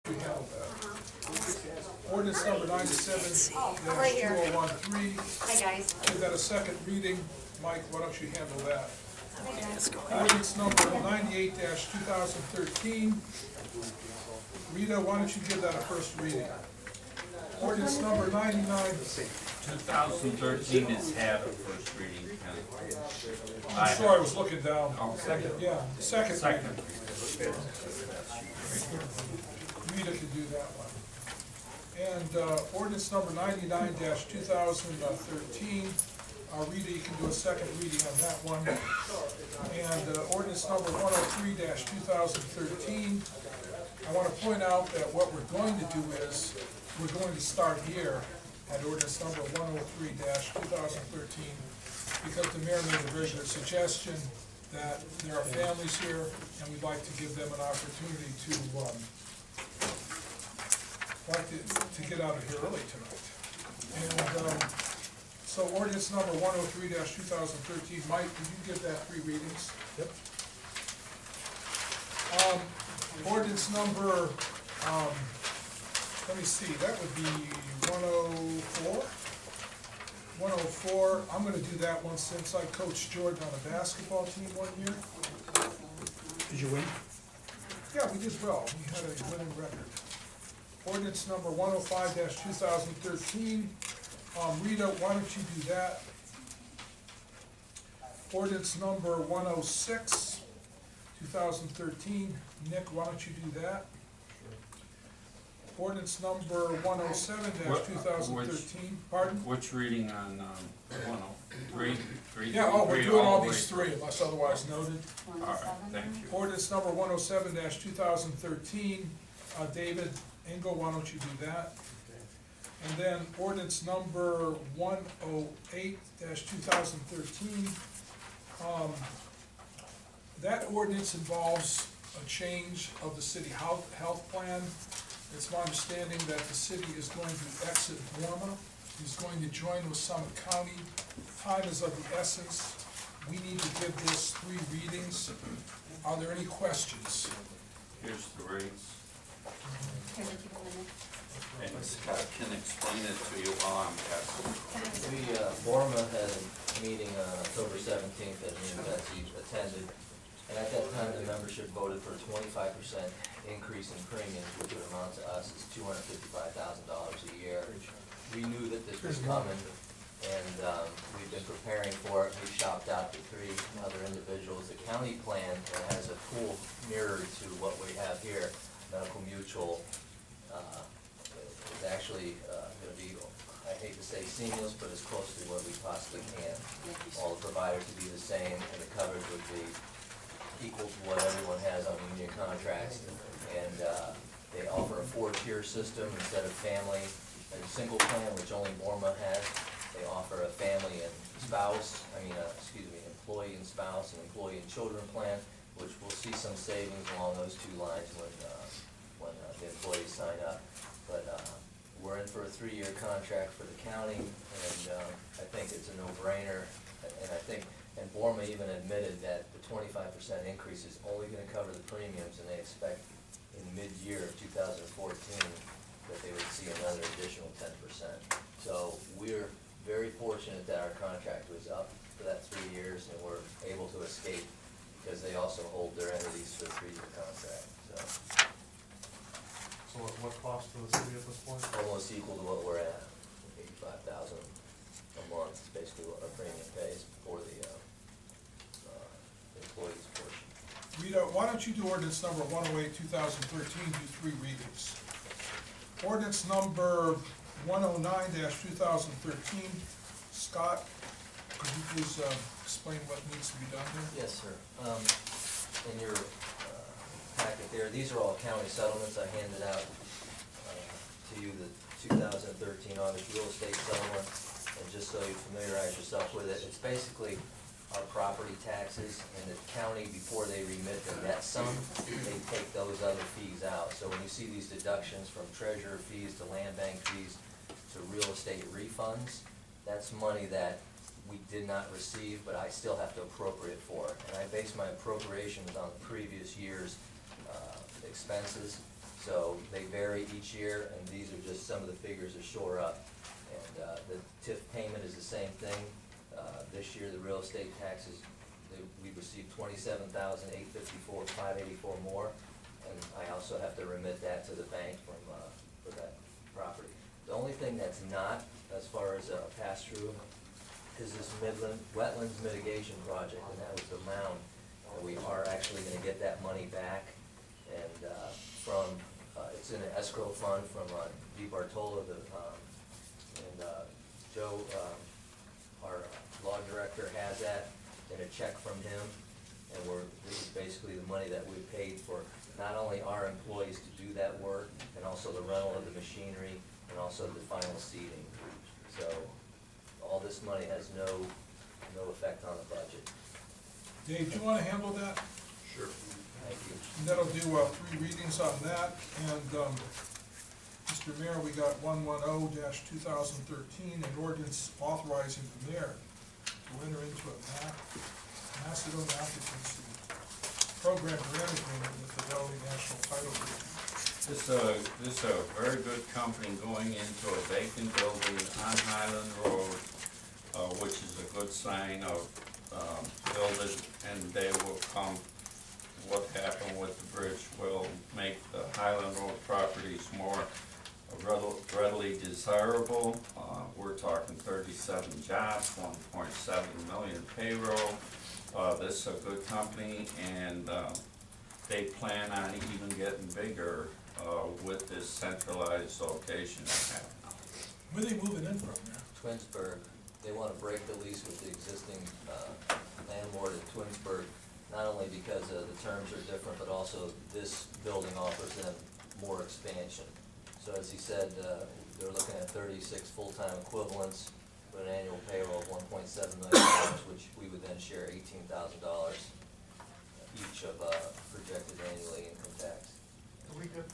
We handled that. Ordinance number 97-2013. Hi, guys. Give that a second reading. Mike, why don't you handle that? Okay, guys. Ordinance number 98-2013. Rita, why don't you give that a first reading? Ordinance number 99. 2013 has had a first reading. I'm sorry, I was looking down. Oh, second. Yeah, second Second. reading. Rita can do that one. And ordinance number 99-2013. Rita, you can do a second reading on that one. And ordinance number 103-2013. I want to point out that what we're going to do is, we're going to start here at ordinance number 103-2013, because the mayor made a very good suggestion that there are families here, and we'd like to give them an opportunity to get out of here early tonight. And so ordinance number 103-2013, Mike, did you give that 3 readings? Yep. Ordinance number, let me see, that would be 104. 104, I'm gonna do that one since I coached Jordan on a basketball team one year. Did you win? Yeah, we did well, we had a winning record. Ordinance number 105-2013, Rita, why don't you do that? Ordinance number 106, 2013, Nick, why don't you do that? Ordinance number 107-2013, pardon? Which reading on 103? Yeah, oh, we're doing all these 3 unless otherwise noted. All right, thank you. Ordinance number 107-2013, David Engel, why don't you do that? And then ordinance number 108-2013, that ordinance involves a change of the city health plan. It's my understanding that the city is going to exit Warma, is going to join with Summit County. Time is of the essence. We need to give this 3 readings. Are there any questions? Here's the rates. Can And Scott can explain it to you while I'm passing. Borma had a meeting on October 17th that me and Betsy attended, and at that time the membership voted for a 25% increase in premiums, which would amount to us as $255,000 a year. We knew that this was coming, and we've been preparing for it. We shopped out to 3 other individuals. The county plan has a pool mirrored to what we have here. Medical Mutual is actually going to be, I hate to say seamless, but as close to what we possibly can. All the providers would be the same, and the coverage would be equal to what everyone has on union contracts. And they offer a 4-tier system instead of family and single plan, which only Borma has. They offer a family and spouse, employee and spouse, and employee and children plan, which will see some savings along those 2 lines when the employees sign up. But we're in for a 3-year contract for the county, and I think it's a no-brainer. And Borma even admitted that the 25% increase is only going to cover the premiums, and they expect in mid-year of 2014 that they would see another additional 10%. So we're very fortunate that our contract was up for that 3 years, and we're able to escape because they also hold their entities to a 3-year contract. So what cost to the city at this point? Almost equal to what we're at, $85,000 a month is basically what our premium pays for the employees portion. Rita, why don't you do ordinance number 108-2013, do 3 readings. Ordinance number 109-2013, Scott, could you please explain what needs to be done here? Yes, sir. In your packet there, these are all county settlements. I handed out to you the 2013 August real estate settlement, and just so you familiarize yourself with it, it's basically our property taxes, and the county, before they remit the net sum, they take those other fees out. So when you see these deductions from treasurer fees to land bank fees to real estate refunds, that's money that we did not receive, but I still have to appropriate for it. And I base my appropriations on the previous year's expenses. So they vary each year, and these are just some of the figures that shore up. And the TIF payment is the same thing. This year, the real estate taxes, we received $27,854 more, and I also have to remit that to the bank for that property. The only thing that's not, as far as a pass-through, is this wetlands mitigation project, and that was the mound. And we are actually gonna get that money back, and it's in an escrow fund from Di Bartolo, and Joe, our law director, has that in a check from him. And this is basically the money that we paid for not only our employees to do that work, and also the rental of the machinery, and also the final seeding. So all this money has no effect on the budget. Dave, do you wanna handle that? Sure. Thank you. And that'll do 3 readings on that, and, Mr. Mayor, we got 110-2013, an ordinance authorizing the mayor to enter into a Macedonia occupancy program grant agreement with the Delaware National Title Group. This is a very good company going into a vacant building on Highland Road, which is a good sign of building, and they will come. What happened with the bridge will make the Highland Road properties more readily desirable. We're talking 37 jobs, 1.7 million payroll. This is a good company, and they plan on even getting bigger with this centralized location they have now. Where are they moving in from there? Twinsburg, they want to break the lease with the existing landlord at Twinsburg, not only because the terms are different, but also this building offers them more expansion. So as he said, they're looking at 36 full-time equivalents with an annual payroll of $1.7 million, which we would then share $18,000 each of projected annually income tax. Do we get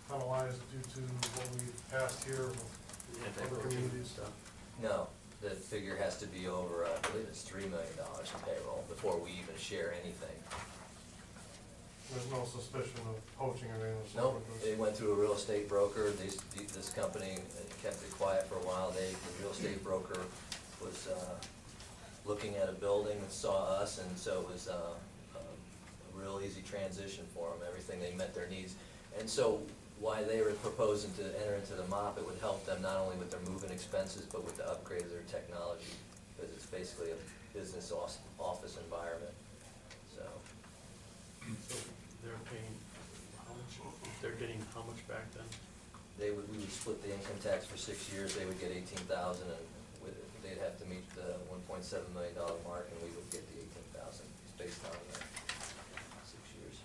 penalized due to what we passed here with other communities? No, the figure has to be over, I believe it's $3 million in payroll before we even share anything. There's no suspicion of poaching or anything? Nope, they went through a real estate broker. This company kept it quiet for a while. The real estate broker was looking at a building and saw us, and so it was a real easy transition for them. Everything, they met their needs. And so why they were proposing to enter into the MOP, it would help them not only with their moving expenses, but with the upgrade of their technology, because it's basically a business office environment, so. So they're paying how much, they're getting how much back then? We would split the income tax for 6 years. They would get 18,000, and they'd have to meet the $1.7 million mark, and we would get the 18,000. It's based on 6 years.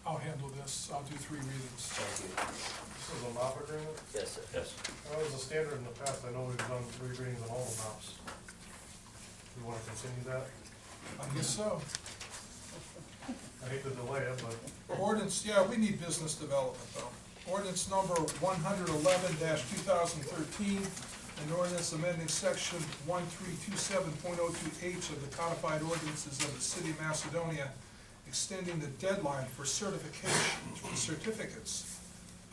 I'll handle this, I'll do 3 readings. Thank you. This is a MOP agreement? Yes, sir. Yes. That was a standard in the past. I know we've done 3 readings on all the MOPs. You want to continue that? I guess so. I hate to delay it, but Ordinance, yeah, we need business development though. Ordinance number 111-2013, an ordinance amending section 1327.02H of the codified ordinances of the city of Macedonia, extending the deadline for certificates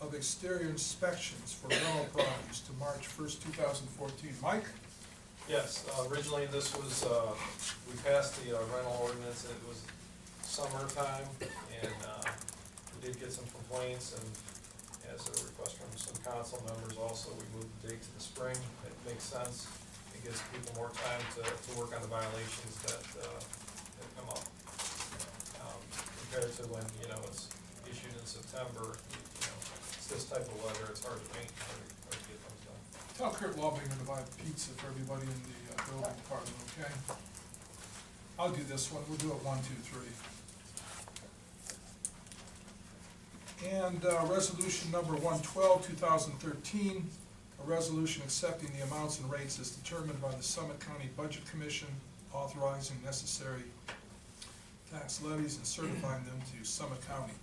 of exterior inspections for rental properties to March 1st, 2014. Mike? Yes, originally this was, we passed the rental ordinance, and it was summertime, and we did get some complaints, and as a request from some council members also, we moved the date to the spring. It makes sense. It gives people more time to work on the violations that come up. Compared to when, it's issued in September, it's this type of weather, it's hard to paint, hard to get things done. Tell Kurt Lobinger to buy pizza for everybody in the building department, okay? I'll do this one, we'll do it 1, 2, 3. And resolution number 112-2013, a resolution accepting the amounts and rates as determined by the Summit County Budget Commission, authorizing necessary tax levies and certifying them to Summit County.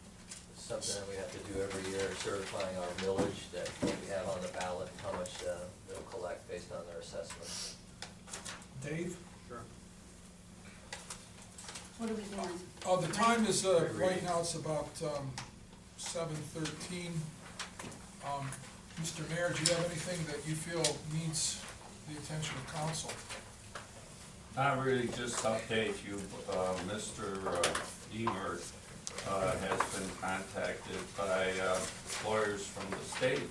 Something that we have to do every year, certifying our millage that we have on the ballot, how much they'll collect based on their assessments. Dave? Sure. What are we doing? The time is, right now it's about 7:13. Mr. Mayor, do you have anything that you feel needs the attention of council? Not really, just update you, Mr. Deemer has been contacted by lawyers from the state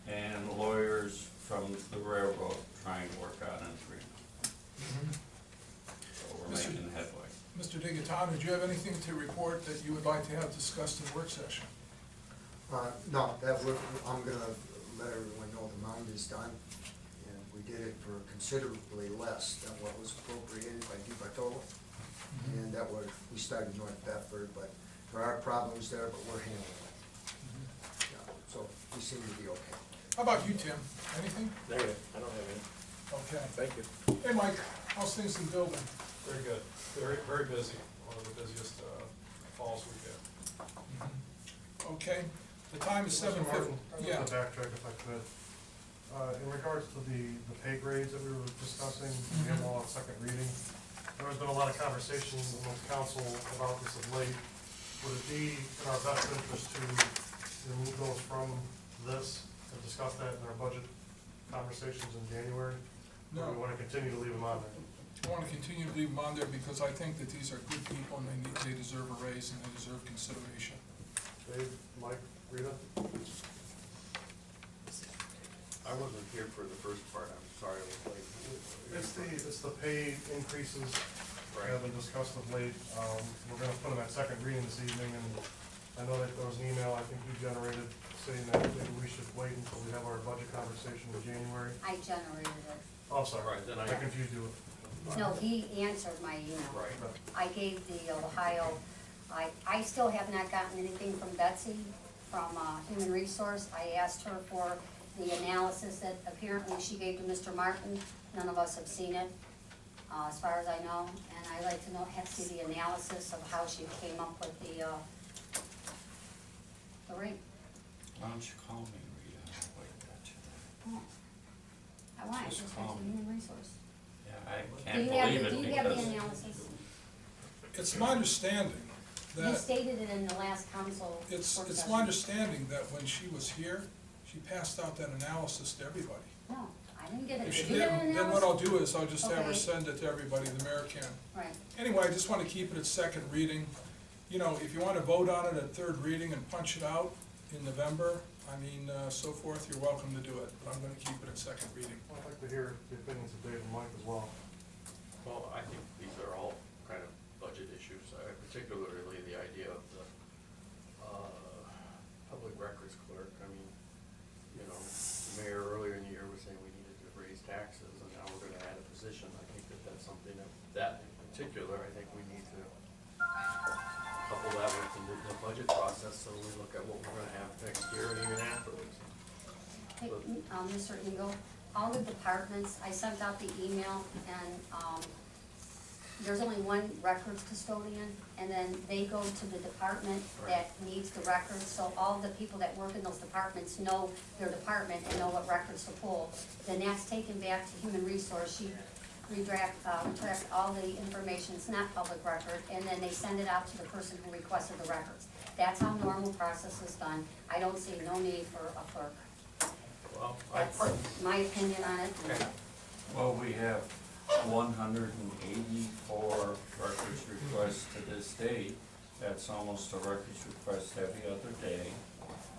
and lawyers from the railroad trying to work out an agreement. So we're Mr. making headway. Mr. DiGatano, do you have anything to report that you would like to have discussed in work session? No, I'm gonna let everyone know the mound is done, and we did it for considerably less than what was appropriated by DiBartolo. And we started North Bedford, but there are problems there, but we're handling it. Yeah, so we seem to be okay. How about you, Tim? Anything? Negative, I don't have any. Okay. Thank you. Hey, Mike, how's things in the building? Very good, very busy, one of the busiest falls we've had. Okay, the time is Mr. 7:50. Martin, I'd Yeah. like to backtrack if I could. In regards to the pay grades that we were discussing, we have all on second reading. There has been a lot of conversation amongst council about this of late. Would it be in our best interest to remove those from this and discuss that in our budget conversations in January? Or do No. we want to continue to leave them on there? I want to continue to leave them on there because I think that these are good people and they deserve a raise and they deserve consideration. Dave, Mike, Rita? I wasn't here for the first part, I'm sorry I was late. It's the pay increases that have been discussed of late. We're gonna put them at second reading this evening, and I know that there was an email I think you generated saying that maybe we should wait until we have our budget conversation in January. I generated it. Oh, I'm sorry, Right, then I confused you with. No, he answered my email. Right. I gave the Ohio, I still have not gotten anything from Betsy, from Human Resource. I asked her for the analysis that apparently she gave to Mr. Martin. None of us have seen it, as far as I know. And I'd like to see the analysis of how she came up with the rate. Why don't you call me, Rita? I'll wait at you. Oh, I want, I Just just call went to me. Human Resource. Yeah, I Do can't you believe have, it do you have the because analysis? It's my understanding You that, stated it in the last council work it's session. my understanding that when she was here, she passed out that analysis to everybody. No, I didn't get it. If she Did you get an didn't, then what I'll analysis? do is I'll just have her Okay. send it to everybody, the mayor can. Right, Anyway, I just want to keep it at second reading. You know, if you want to vote on it at third reading and punch it out in November, so forth, you're welcome to do it, but I'm going to keep it at second reading. I'd like to hear the opinions of Dave and Mike as well. Well, I think these are all kind of budget issues, particularly the idea of the public records clerk. I mean, you know, the mayor earlier in the year was saying we needed to raise taxes, and now we're gonna add a position. I think that that's something that in particular, I think we need to couple that with the budget process, so we look at what we're gonna have next year and even afterwards. hey, Mr. Engel, all the departments, I sent out the email, and, there's only one records custodian, and then they go to the department that needs the records, so all the people that work in those departments know their department and know what records to pull. Then that's taken back to Human Resource, she retracts all the information, it's not public record, and then they send it out to the person who requested the records. That's how normal process is done. I don't see no need for a clerk. Well, That's my opinion on it. Well, we have 184 records requests to this date. That's almost a records request every other day.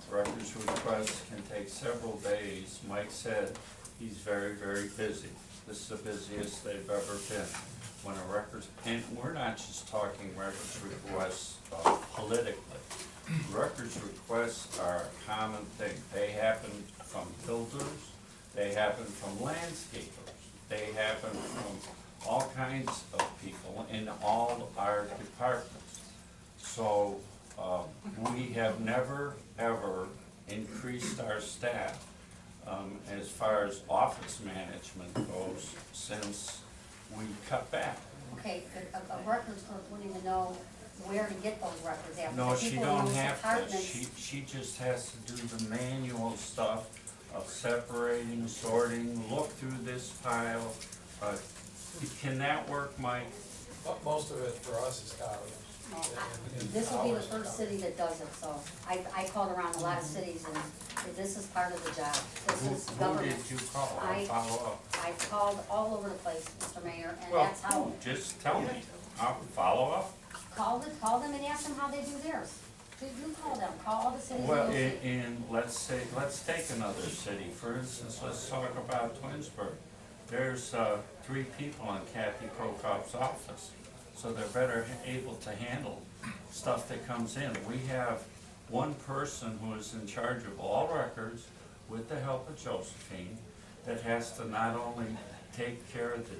Records requests can take several days. Mike said he's very, very busy. This is the busiest they've ever been. When a records, and we're not just talking records requests politically. Records requests are a common thing. They happen from builders, they happen from landscapers, they happen from all kinds of people in all our departments. So, we have never, ever increased our staff, as far as office management goes, since we cut back. Okay, a records clerk wouldn't even know where to get those records after. No, The she people in don't those have to, departments- she just has to do the manual stuff of separating, sorting, look through this pile. Can that work, Mike? Most of it for us is county. Well, And This will be the ours is first county. city that does it, so I called around a lot of cities and this is part of the job. This is Who government. did you call? I'll I- follow up. I called all over the place, Mr. Mayor, and Well, that's how, just tell me, I'll follow up. call them and ask them how they do theirs. You call them, call all the cities in Well, your city. in, let's take another city, for instance, let's talk about Twinsburg. There's, 3 people in Kathy Prokop's office, so they're better able to handle stuff that comes in. We have one person who is in charge of all records, with the help of Josephine, that has to not only take care of the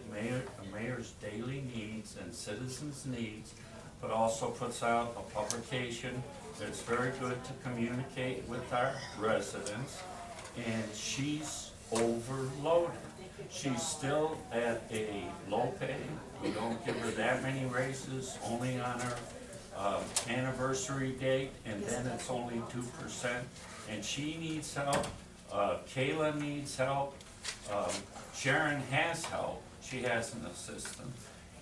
mayor's daily needs and citizens' needs, but also puts out a publication that's very good to communicate with our residents, and she's overloaded. She's still at a low pay, we don't give her that many raises, only on her anniversary date, and then it's only 2%, and she needs help, Kayla needs help, Sharon has help, she has an assistant.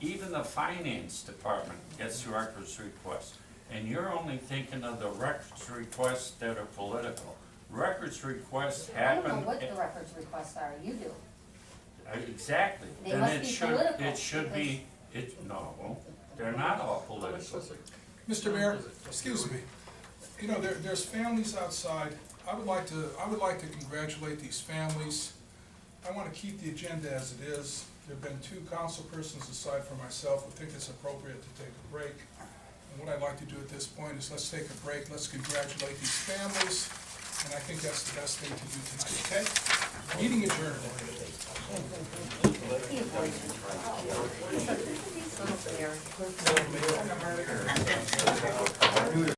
Even the finance department gets records requests, and you're only thinking of the records requests that are political. Records requests I don't happen. know what the records requests are, you do. Exactly. They Then must it be should- political, It should be, no, they're not all political. Mr. Mayor, excuse me, you know, there's families outside, I would like to congratulate these families. I wanna keep the agenda as it is. There've been 2 council persons aside from myself who think it's appropriate to take a break. And what I'd like to do at this point is let's take a break, let's congratulate these families, and I think that's the best thing to do tonight, okay? Meeting adjourned. He avoids it. Little Claire.